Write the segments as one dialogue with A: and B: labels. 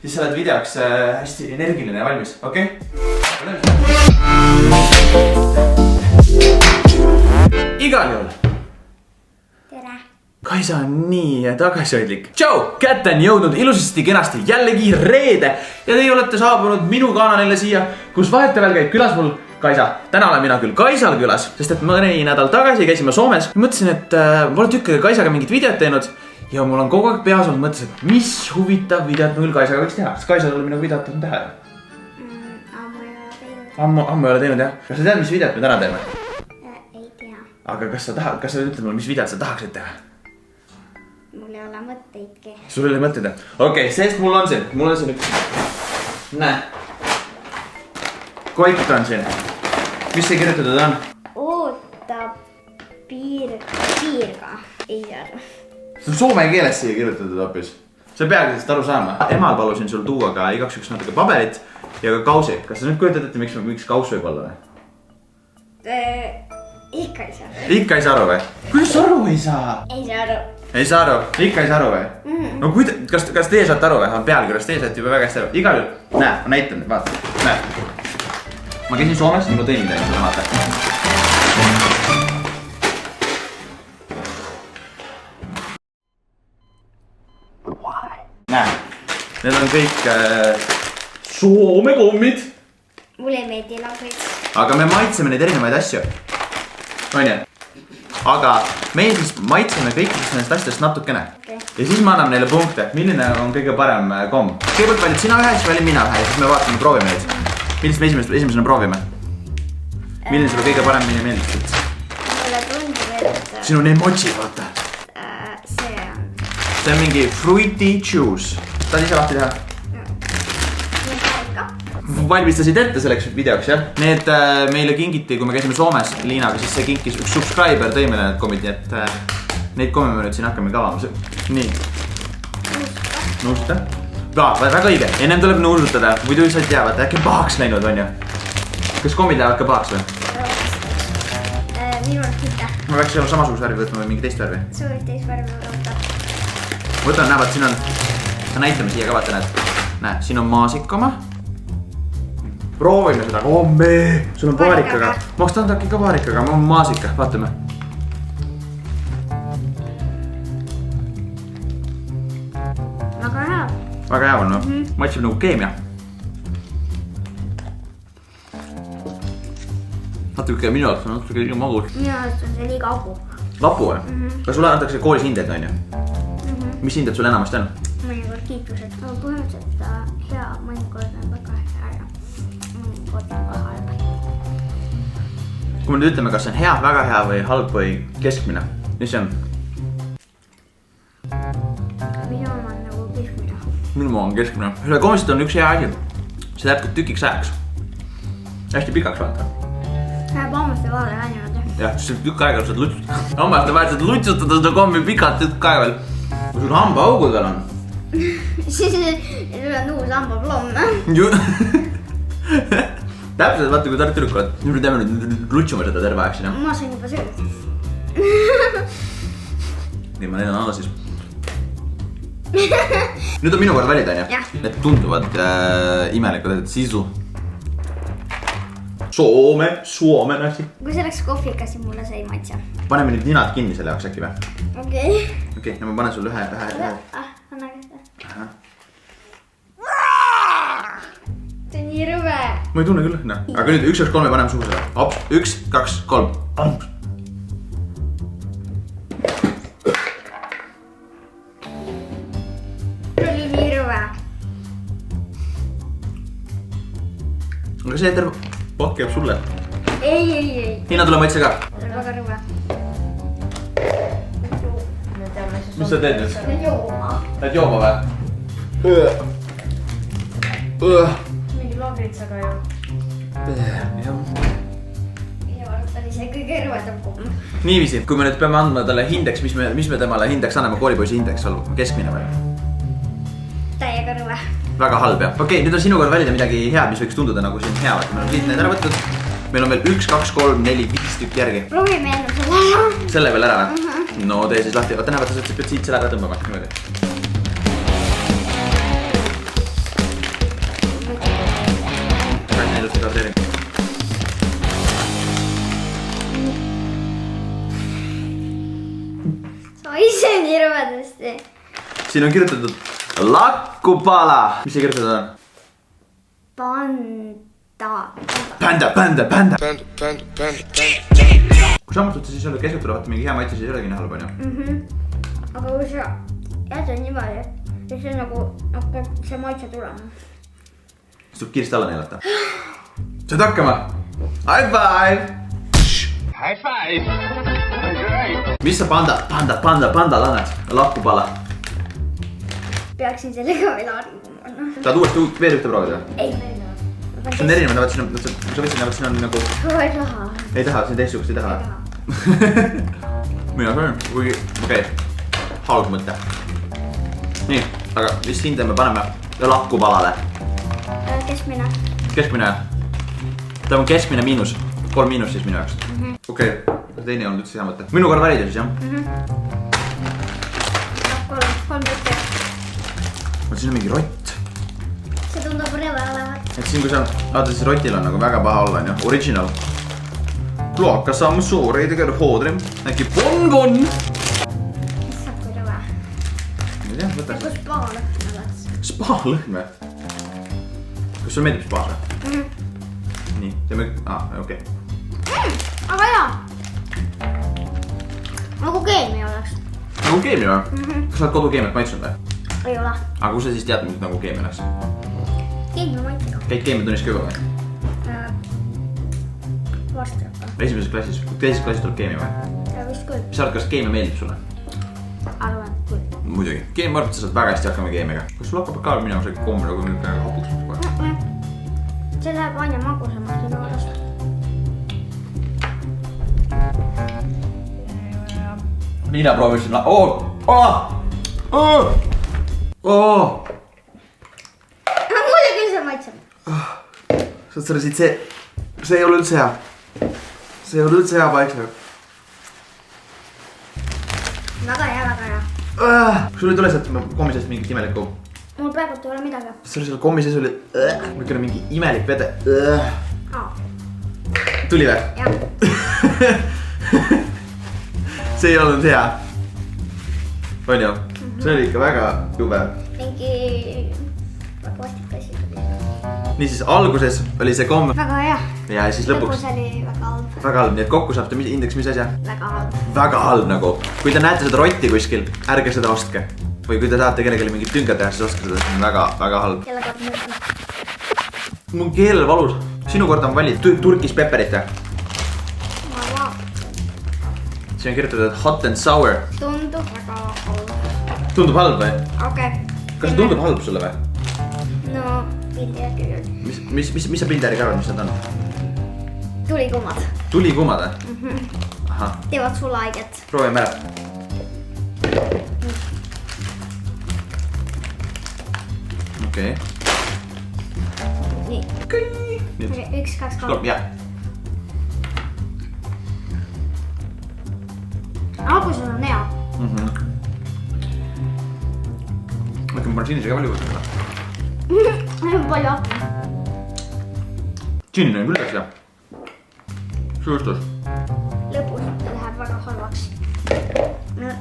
A: siis sa oled videoks hästi energiline ja valmis, okei? Igal juhul.
B: Tere.
A: Kaisa on nii tagasihoidlik. Tšau, kätte on jõudnud ilusasti kenasti jällegi reede ja teie olete saabunud minu kanalile siia, kus vahetevahel käib külas mul Kaisa. Täna olen mina küll Kaisal külas, sest et mõni nädal tagasi käisime Soomes. Mõtlesin, et pole tükkiga Kaisaga mingit videot teinud ja mul on kogu aeg peas olnud mõtlesin, et mis huvitav videot mul Kaisaga võiks teha. Kas Kaisa tuleb minuga videot on teha? Ammu ei ole teinud jah. Kas sa tead, mis videot me täna teeme?
B: Ei tea.
A: Aga kas sa ütled mulle, mis videot sa tahaksid teha?
B: Mul ei ole mõtteidki.
A: Sul ei ole mõtteid jah? Okei, sest mul on siin üks. Näe. Koit on siin. Mis see kirjutatud on?
B: Oota piirga. Ei aru.
A: See on soome keeles siia kirjutatud hoopis. Sa peagi sellest aru saama. Emal palusin sul tuua ka igaks üks natuke paberit ja ka kausi. Kas sa nüüd kujutad ette, miks kaus võib olla või?
B: Ikka ei saa.
A: Ikka ei saa aru või? Kuidas aru ei saa?
B: Ei saa aru.
A: Ei saa aru? Ikka ei saa aru või? No kas teie saate aru või? Pealkirjas teie saate juba väga hästi aru. Igal juhul. Näe, ma näitan nüüd, vaata. Näe. Ma käisin Soomes, nii ma tõin midagi sulle vaata. Näe. Need on kõik Soome kommid.
B: Mulle ei meeldi lambrid.
A: Aga me maitseme neid erinevaid asju. On ju? Aga me siis maitseme kõikidest nendest asjadest natukene.
B: Okay.
A: Ja siis ma annan neile punkte, milline on kõige parem komm. Kõigepealt valid sina ühe, siis valin mina ühe ja siis me vaatame, proovime neid. Millist me esimesena proovime? Milline sulle kõige paremini meeldib?
B: Mulle tundub, et...
A: Siin on emoji, vaata.
B: See on...
A: See on mingi fruity juice. Tahad ise lahti teha? Valmistasid ette selleks videoks, jah? Need meile kingiti, kui me käisime Soomes Liinaga, siis see kinkis üks subscriber tõi meile need kommid, nii et neid komme me nüüd siin hakkame kavama. Nii. Nuusuta. Väga õige. Ennem tuleb nuusutada. Muidu sa ei tea, vaata äkki pahaks läinud, on ju? Kas kommid lähevad ka pahaks või?
B: Minu arust mitte.
A: Ma peaks seal samasuguse värvi võtma või mingi teist värvi?
B: Sa võid teist värvi võtta.
A: Võtan, näe, vaat siin on. Näitame siia ka, vaata, näed. Näe, siin on maasikoma. Proovime seda kommi. Sul on paarikaga. Ma oleks tahtnud äkki ka paarikaga, ma on maasika, vaatame.
B: Väga hea.
A: Väga hea on, no? Maitseb nagu keemia. Natuke minu jaoks on natuke liiga magus.
B: Minu arust on see liiga hapu.
A: Lapu või? Kas sulle antakse koolis hindeid, on ju? Mis hinded sul enamasti on?
B: Mõnikord kiitused. Põhimõtteliselt hea, mõnikord on väga hea ja mõnikord on ka halb.
A: Kui me nüüd ütleme, kas see on hea, väga hea või halb või keskmine, mis see on?
B: Minu oma on nagu keskmine.
A: Minu oma on keskmine. Selle kommist on üks hea asi. See läheb tükiks ajaks. Hästi pikaks vaata.
B: Läheb hammaste vahele ka niimoodi.
A: Jah, siis tükk aega saad lutsutada. Hammaste vahel saad lutsutada seda kommi pikalt tükk aega veel. Kui sul hambaaugud veel on.
B: Siis on uus hambaplomm.
A: Täpselt, vaata kui tark tüdruk oled. Nüüd me teeme nüüd lutsume seda terve aeg sinna.
B: Ma sain juba sööd.
A: Nii, ma näidan alla siis. Nüüd on minu kord valida, on ju? Need tunduvad imelikud, et sisu. Soome nasi.
B: Kui see oleks kohvikas, siis mulle see ei maitse.
A: Paneme nüüd ninad kinni selle jaoks äkki või?
B: Okei.
A: Okei, ja ma panen sulle ühe.
B: Anna kätte. See on nii rõve.
A: Ma ei tunne küll, noh. Aga nüüd 1, 2, 3 paneme suhu selle. 1, 2, 3.
B: See oli nii rõve.
A: Aga see terve pakk jääb sulle.
B: Ei.
A: Hiina tuleb maitse ka.
B: See on väga rõve.
A: Mis sa teed nüüd?
B: Lähed jooma.
A: Lähed jooma või?
B: Mingi lambritsaga ju.
A: Jah.
B: Minu arust oli see kõige rõvedam komm.
A: Niiviisi, kui me nüüd peame andma talle hindeks, mis me temale hindeks anname, koolipoisi hindeks, keskmine või?
B: Täiega rõve.
A: Väga halb jah. Okei, nüüd on sinu kord valida midagi head, mis võiks tunduda nagu siin hea. Meil on kõik need ära võtnud. Meil on veel 1, 2, 3, 4, 5 tükki järgi.
B: Proovime enne selle ära.
A: Selle veel ära või? No tee siis lahti. Vaata näe, vaata sa pead siit selle ära tõmbama. siin on kirjutatud lakupala. Mis see kirjutatud on? Panda. Kui sammutute siis jälle keskel tulevad mingi hea maitse, siis ei olegi nii halb, on ju?
B: Aga kui sa jätad niimoodi, siis see nagu hakkab see maitse tulema.
A: Siis tuleb kiiresti alla neelata. Saad hakkama? High five!
C: High five!
A: Mis sa pandal annad? Lakupala.
B: Peaksin sellega veel harjuma.
A: Tahad uuesti veel ühte proovida?
B: Ei,
A: See on erinev, sa võtsid, siin on nagu...
B: ei taha.
A: Ei taha, siin teistsugust ei taha. Mina söön, kuigi, okei, halb mõte. Nii, aga mis hinde me paneme lakupalale?
B: Keskmine.
A: Keskmine. Ta on keskmine miinus, 3 miinus siis minu jaoks. Okei, teine ei olnud üldse hea mõte. Minu kord valida siis, jah?
B: 3 tükki.
A: Siin on mingi rott.
B: See tundub rõve olevat.
A: Et siin kui sa, vaata siis rotil on nagu väga paha olla, on ju, original. Luokas saame suureid ja hoodrim, äkki bonbon.
B: Mis saab kui rõve?
A: Ma ei tea, võta
B: Nagu spa-lõhn oleks.
A: Spa-lõhn või? Kas sul meeldib spa või? Nii, teeme, okei.
B: Aga hea. Nagu keemia oleks.
A: Nagu keemia või? Kas sa oled kodukeemiat maitsnud või?
B: Ei ole.
A: Aga kus sa siis tead, mis nagu keemia oleks?
B: Keemia maitsega.
A: Käid keemiatunnis ka juba või?
B: Varsti hakka.
A: Esimeses klassis, teises klassis tuleb keemia või?
B: Vist küll.
A: Mis sa arvad, kas keemia meeldib sulle?
B: Arvan küll.
A: Muidugi. Keemia arvad, sa saad väga hästi hakkama keemiaga. Kas sul hakkab ka minema see komm nagu nüüd hapuks kohe?
B: See läheb aina magusamaks minu arust.
A: Liina proovis sinna.
B: Muidugi see maitseb.
A: Saad sa siit see ei ole üldse hea. See ei ole üldse hea paikne.
B: Väga hea.
A: Sul ei tule sealt kommi seest mingit imelikku.
B: Mul praegu ei ole midagi.
A: Sul seal kommi sees oli mingi imelik vede. Tuli või?
B: Jah.
A: See ei olnud hea. On ju? See oli ikka väga jube.
B: Mingi väga vastik asi tuli.
A: Niisiis, alguses oli see komm.
B: Väga hea.
A: Ja siis lõpuks.
B: Lõpus oli väga halb.
A: Väga halb, nii et kokku saab ta indeks mis asja?
B: Väga halb.
A: Väga halb nagu. Kui te näete seda rotti kuskil, ärge seda ostke. Või kui te tahate kellelegi mingit tünga teha, siis ostke seda, see on väga, väga halb.
B: Kelle kord mõtlen.
A: Mul on keelel valus. Sinu kord on valid turkis pepperit.
B: Ma vaatan.
A: See on kirjutatud hot and sour.
B: Tundub väga halb.
A: Tundub halb või?
B: Okei.
A: Kas see tundub halb sulle või?
B: No, pildi järgi küll.
A: Mis sa pildi järgi arvad, mis need on?
B: Tulikummad.
A: Tulikummad või? Ahah,
B: Teevad sulle haiget.
A: proovime ära. Okei.
B: Nii.
A: Nüüd.
B: 1, 2, 3.
A: Jah.
B: Alguses on hea.
A: Ma panen sinisega palju võtta.
B: Palju hakka.
A: Džinn on küll täis hea. Suustus.
B: Lõpus läheb väga halvaks.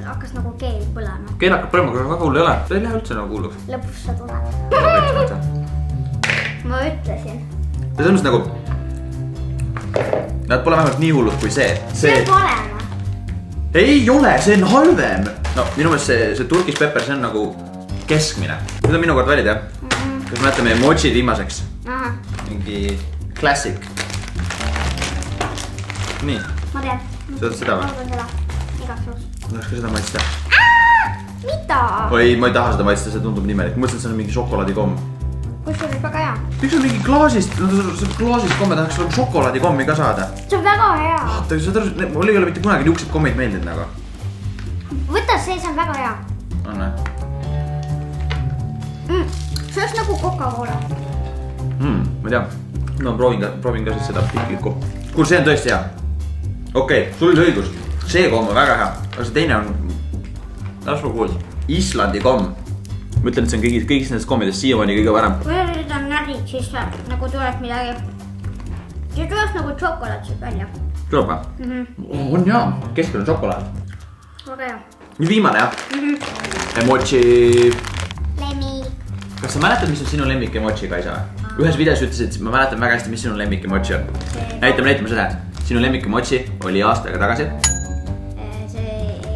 B: Hakkas nagu keel põlema.
A: Keel hakkab põlema, aga väga hull ei ole. Ta ei lähe üldse nagu hulluks.
B: Lõpus sa tunned. Ma ütlesin.
A: Ja selles mõttes nagu nad pole vähemalt nii hullud kui see.
B: See on parem.
A: Ei ole, see on halvem. No minu meelest see turkis pepper, see on nagu keskmine. Nüüd on minu kord valida, jah? Kas me jätame mochi viimaseks?
B: Aha.
A: Mingi classic. Nii,
B: Ma tean.
A: Sa tahad seda või?
B: Ma võtan seda. Igaks juhuks.
A: ma tahaks ka seda maitsta.
B: Mida?
A: Oi, ma ei taha seda maitsta, see tundub nii imelik. Ma mõtlesin, et see on mingi šokolaadikomm.
B: Kusjuures väga hea.
A: Miks on mingi klaasist komme, tahaks nagu šokolaadikommi ka saada.
B: See on väga hea.
A: Saad aru, mul ei ole mitte kunagi niisugused kommid meeldinud nagu.
B: Võta see on väga hea.
A: On või?
B: See oleks nagu Coca-Cola.
A: Ma tean. No proovin ka siis seda piklikku. Kuule, see on tõesti hea. Okei, sul oli õigus. See komm on väga hea. Aga see teine on... Las ma kuulda. Islandi komm. Ma ütlen, et see on kõigis nendest kommidest siiamaani kõige parem.
B: Kui nüüd on närid, siis nagu tuleb midagi. See tuleks nagu šokolaad siit välja.
A: Tuleb või? On jaa. Keskel on šokolaad.
B: Väga hea.
A: Nüüd viimane jah? Emoji.
B: lemmik.
A: Kas sa mäletad, mis on sinu lemmik emoji, Kaisa? Ühes videos ütlesid, ma mäletan väga hästi, mis sinu lemmik emoji on. Näitame seda. Sinu lemmik emoji oli aastaga tagasi.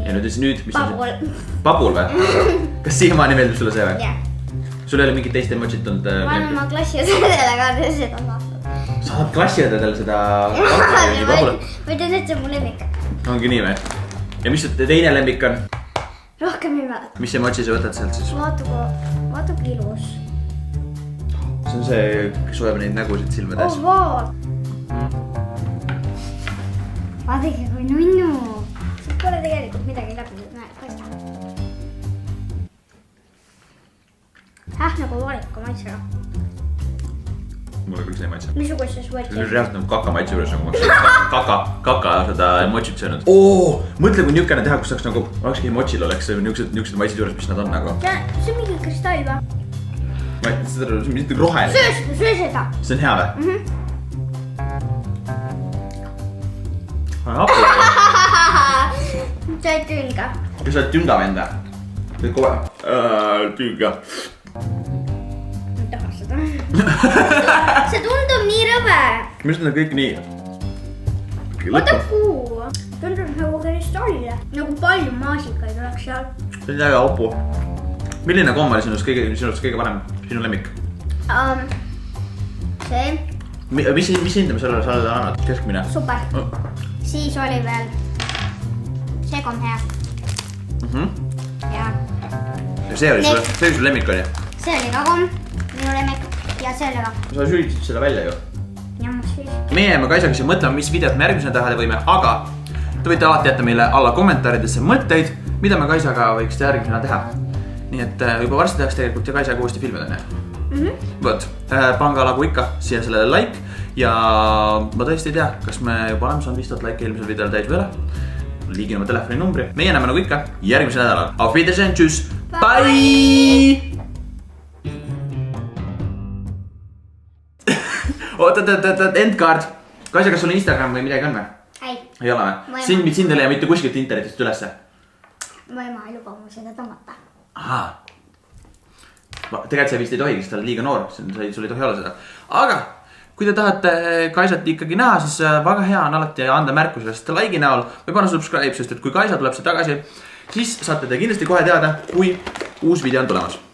A: Ja nüüd, mis
B: Pabul.
A: Pabul või? Kas siiamaani meeldib sulle see või?
B: Jah.
A: Sul ei ole mingit teist emojit olnud?
B: Ma olen oma klassiõdedele ka seda saanud.
A: Saad klassiõdedele seda?
B: Ma ütlen, et see on mu lemmik.
A: Ongi nii või? Ja mis teine lemmik on?
B: Rohkem ei mäleta.
A: Mis emoji sa võtad sealt siis?
B: Vaata kui ilus.
A: See on see, kes hoiab neid nägusid silmades.
B: Oh, vaat. Vaadake kui nunnu. See pole tegelikult midagi läbi. Näed, paista. Nagu valiku maitsega.
A: Mulle küll see ei maitse.
B: Missuguses võtsid?
A: See on reaalselt nagu kaka maitse juures nagu kaka seda emojit söönud. Mõtle, kui niukene teha, kus saaks nagu, olekski emojil oleks niuksed maitsed juures, mis nad on nagu.
B: See on mingi kristall või?
A: Ma ei tea, see on mitte roheline.
B: Söö seda.
A: See on hea või?
B: Sa oled tünga.
A: Kas sa oled tünga venda? Sa oled kohe tünga.
B: Ma ei taha seda. See tundub nii rõve.
A: Mis on kõik nii?
B: Vaata kuu. Tundub nagu kristallile. Nagu palju maasikaid oleks seal.
A: See on väga opu. Milline komm oli sinust kõige parem? Sinu lemmik?
B: See.
A: Mis hindame sa oled annanud? Keskmine?
B: Super. Siis oli veel. See on hea. Ja.
A: Ja see oli sul lemmik oli?
B: See oli ka komm. Minu lemmik. Ja see oli ka.
A: Sa süüditasid selle välja ju.
B: Ja ma siis.
A: Meie jääme Kaisaga siin mõtlema, mis videot me järgmisena teha võime, aga te võite alati jätta meile alla kommentaaridesse mõtteid, mida me Kaisaga võiks järgmisena teha. Nii et juba varsti tehaks tegelikult ja Kaisaga uuesti filmid on. Võt, pange alagu ikka siia sellele like ja ma tõesti ei tea, kas me juba oleme saanud 5000 like eelmisel videol täis või ole. Liigin oma telefoni numbri. Meie näeme nagu ikka järgmisel nädalal. Auf Wiedersehen, tschüss, bye! Oot, endkaart. Kaisa, kas sul on Instagram või midagi on või? Ei ole või? Sind ei leia mitte kuskilt internetist ülesse?
B: Mu ema ei luba mul seda tõmmata.
A: Ahaa. Tegelikult see vist ei tohi, sest ta on liiga noor. Sul ei tohi olla seda. Aga kui te tahate Kaisat ikkagi näha, siis väga hea on alati anda märku sellest like'i näol või panna subscribe, sest et kui Kaisa tuleb see tagasi, siis saate te kindlasti kohe teada, kui uus video on tulemas.